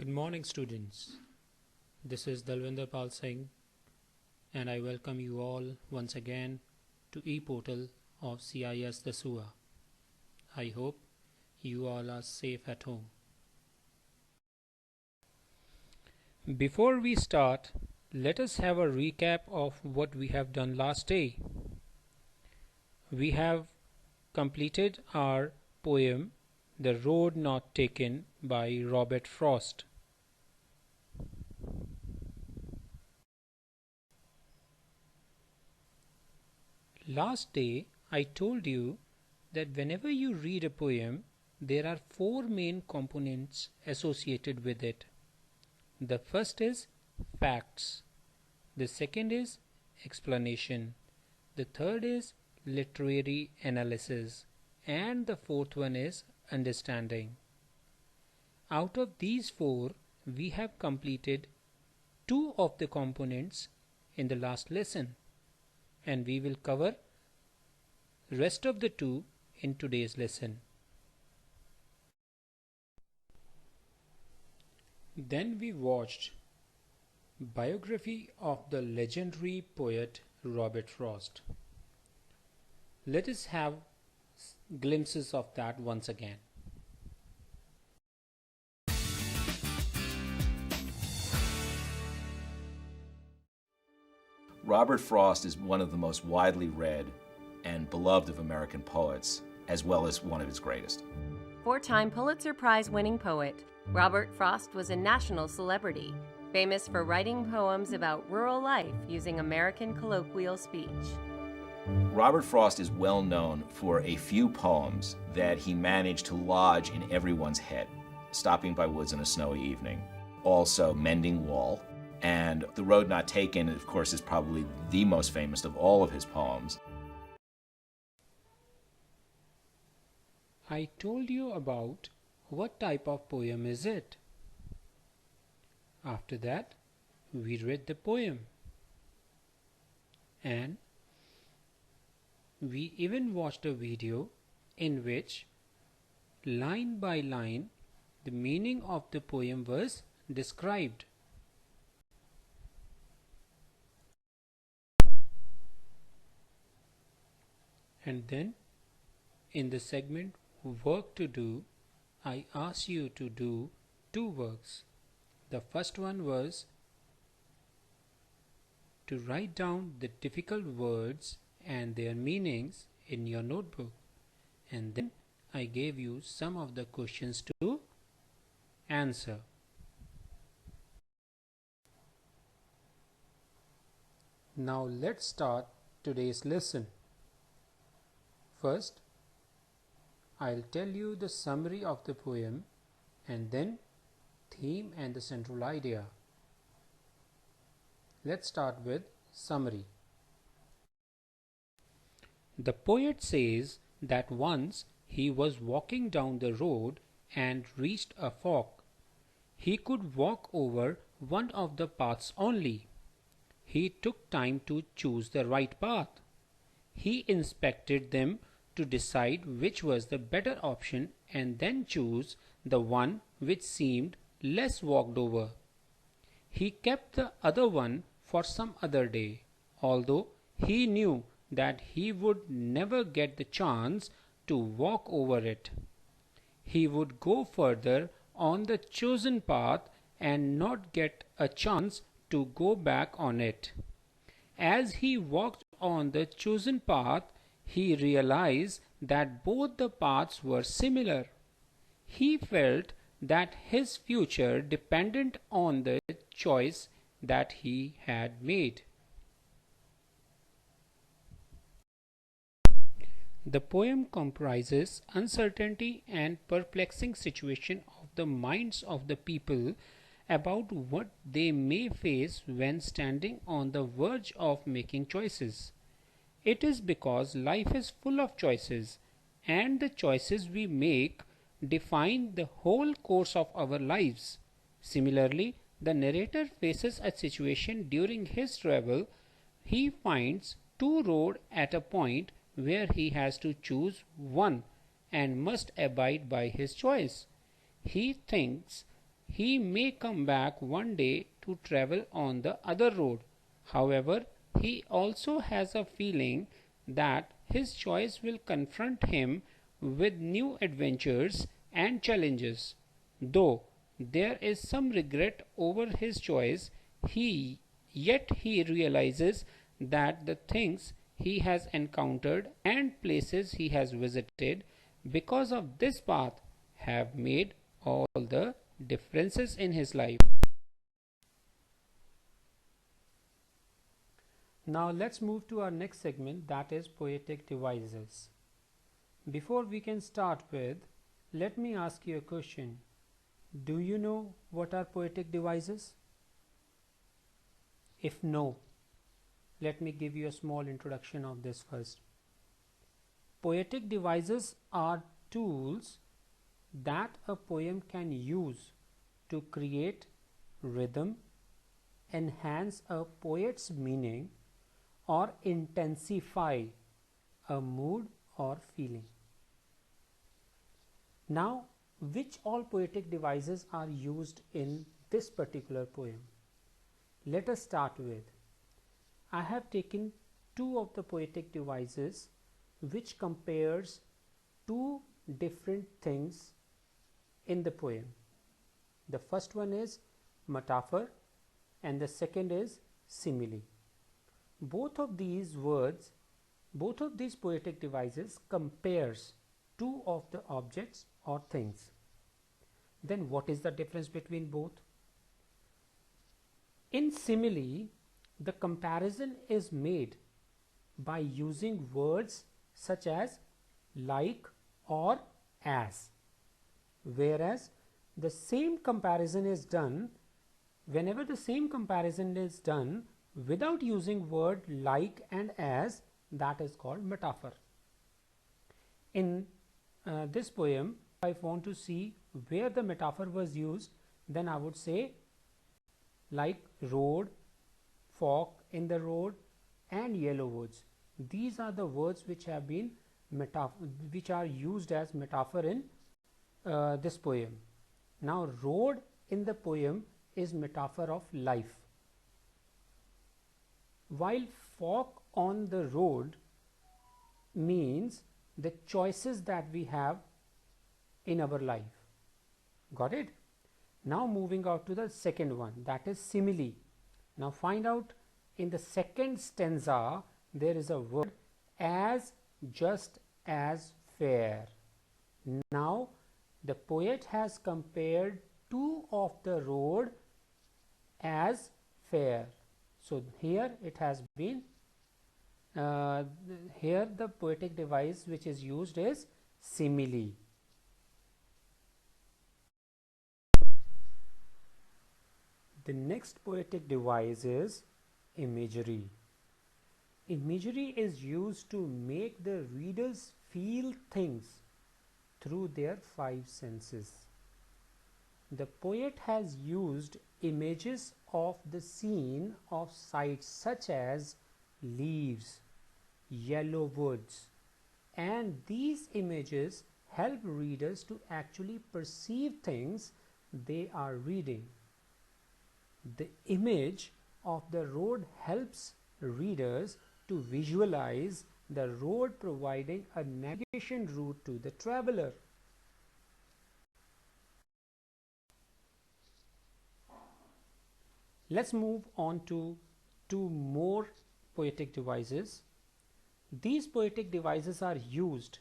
Good morning, students. This is Dalwinder Pal Singh, and I welcome you all once again to e-portal of CIS Dasua. I hope you all are safe at home. Before we start, let us have a recap of what we have done last day. We have completed our poem The Road Not Taken by Robert Frost. Last day I told you that whenever you read a poem, there are four main components associated with it. The first is facts, the second is explanation, the third is literary analysis, and the fourth one is understanding. Out of these four, we have completed two of the components in the last lesson, and we will cover rest of the two in today's lesson. Then we watched biography of the legendary poet Robert Frost. Let us have glimpses of that once again. Robert Frost is one of the most widely read and beloved of American poets, as well as one of his greatest. Four-time Pulitzer Prize-winning poet, Robert Frost was a national celebrity, famous for writing poems about rural life using American colloquial speech. Robert Frost is well known for a few poems that he managed to lodge in everyone's head. Stopping by Woods on a Snowy Evening, also Mending Wall, and The Road Not Taken, of course, is probably the most famous of all of his poems. I told you about what type of poem is it. After that, we read the poem. And we even watched a video in which, line by line, the meaning of the poem was described. And then, in the segment Work to Do, I asked you to do two works. The first one was to write down the difficult words and their meanings in your notebook. And then I gave you some of the questions to answer. Now let's start today's lesson. First, I'll tell you the summary of the poem and then theme and the central idea. Let's start with summary. The poet says that once he was walking down the road and reached a fork. He could walk over one of the paths only. He took time to choose the right path. He inspected them to decide which was the better option and then choose the one which seemed less walked over. He kept the other one for some other day, although he knew that he would never get the chance to walk over it. He would go further on the chosen path and not get a chance to go back on it. As he walked on the chosen path, he realized that both the paths were similar. He felt that his future depended on the choice that he had made. The poem comprises uncertainty and perplexing situation of the minds of the people about what they may face when standing on the verge of making choices. It is because life is full of choices, and the choices we make define the whole course of our lives. Similarly, the narrator faces a situation during his travel. He finds two roads at a point where he has to choose one and must abide by his choice. He thinks He may come back one day to travel on the other road. However, he also has a feeling that his choice will confront him with new adventures and challenges. Though there is some regret over his choice, he realizes that the things he has encountered and places he has visited because of this path have made all the differences in his life. Now let's move to our next segment, that is poetic devices. Before we can start with, let me ask you a question. Do you know what are poetic devices? If no, let me give you a small introduction of this first. Poetic devices are tools that a poem can use to create rhythm, enhance a poet's meaning, or intensify a mood or feeling. Now, which all poetic devices are used in this particular poem? Let us start with, I have taken two of the poetic devices which compares two different things in the poem. The first one is metaphor and the second is simile. Both of these poetic devices compares two of the objects or things. Then what is the difference between both? In simile, the comparison is made by using words such as like or as, whereas the same comparison is done whenever the same comparison is done without using word like and as, that is called metaphor. In this poem, if I want to see where the metaphor was used, then I would say like road, fork in the road, and yellow woods. These are the words which have been which are used as metaphor in this poem. Now, road in the poem is metaphor of life, while fork on the road means the choices that we have in our life. Got it? Now moving out to the second one, that is simile. Now find out in the second stanza there is a word as, just as, fair. Now the poet has compared two of the road as fair. So here it has been here the poetic device which is used is simile. The next poetic device is imagery. Imagery is used to make the readers feel things through their five senses. The poet has used images of the scene of sights such as leaves, yellow woods, and these images help readers to actually perceive things they are reading. The image of the road helps readers to visualize the road, providing a navigation route to the traveler. Let's move on to two more poetic devices. These poetic devices are used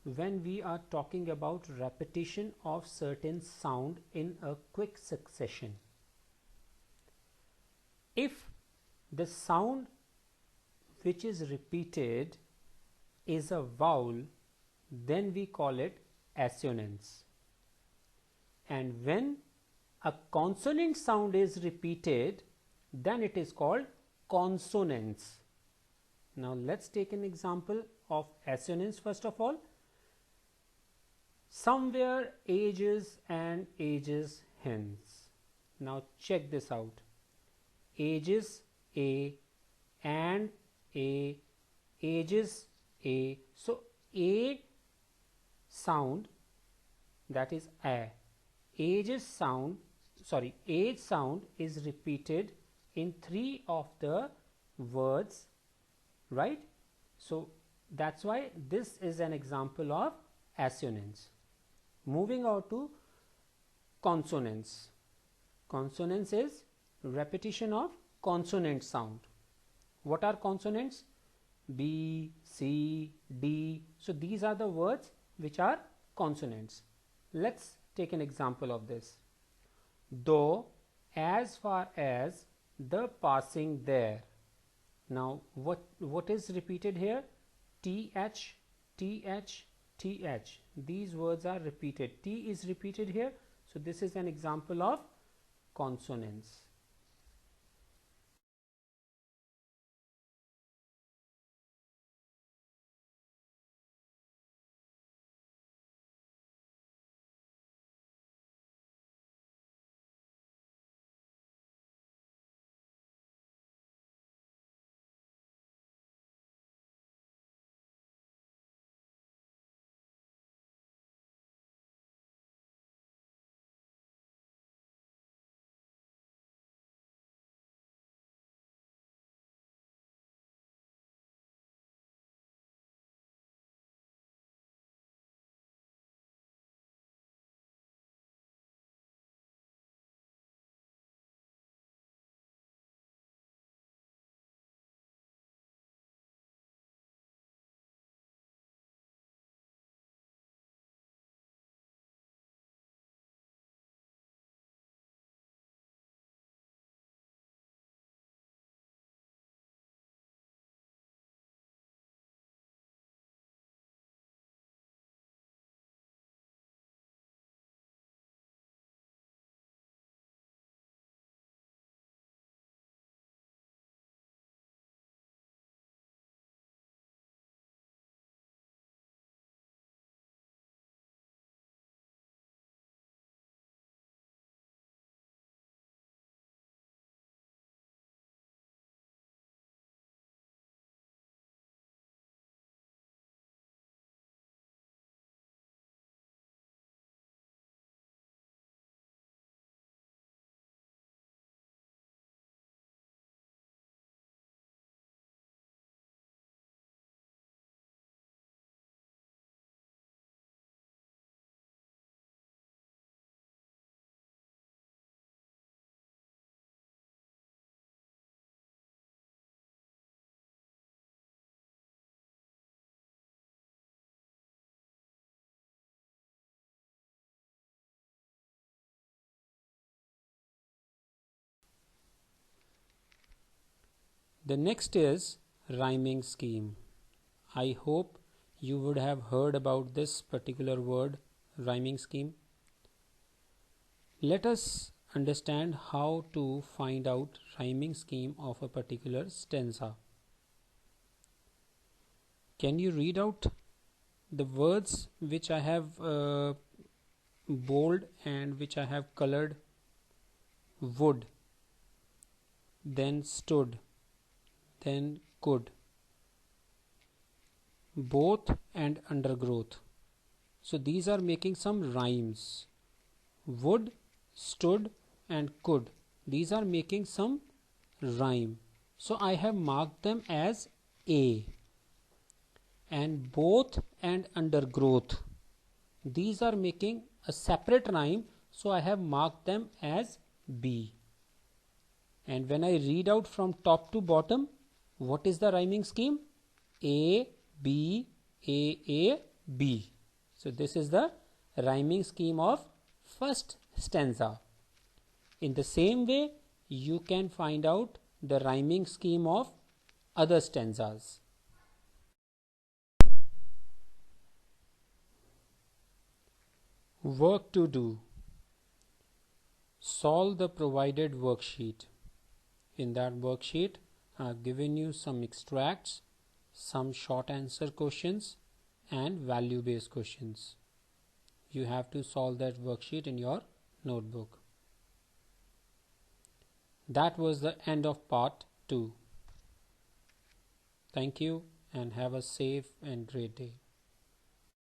when we are talking about repetition of certain sound in a quick succession. If the sound which is repeated is a vowel, then we call it assonance. And when a consonant sound is repeated, then it is called consonants. Now let's take an example of assonance first of all. Somewhere ages and ages hence. Now check this out. Ages a and a, ages a. So a sound, that is a, ages sound age sound is repeated in 3 of the words, right? So that's why this is an example of assonance. Moving on to consonants. Consonants is repetition of consonant sound. What are consonants? B, C, D. So these are the words which are consonants. Let's take an example of this. Though, as far as, the passing there. Now what is repeated here? TH, TH, TH. These words are repeated. T is repeated here. So this is an example of consonants. The next is rhyming scheme. I hope you would have heard about this particular word, rhyming scheme. Let us understand how to find out rhyming scheme of a particular stanza. Can you read out the words which I have bold and which I have colored? Would, then stood, then could, both and undergrowth. So these are making some rhymes. Would, stood and could. These are making some rhyme. So I have marked them as A. And both and undergrowth. These are making a separate rhyme. So I have marked them as B. And when I read out from top to bottom, what is the rhyming scheme? A, B, A, B. So this is the rhyming scheme of first stanza. In the same way, you can find out the rhyming scheme of other stanzas. Work to do. Solve the provided worksheet. In that worksheet, I have given you some extracts, some short answer questions and value based questions. You have to solve that worksheet in your notebook. That was the end of part 2. Thank you and have a safe and great day.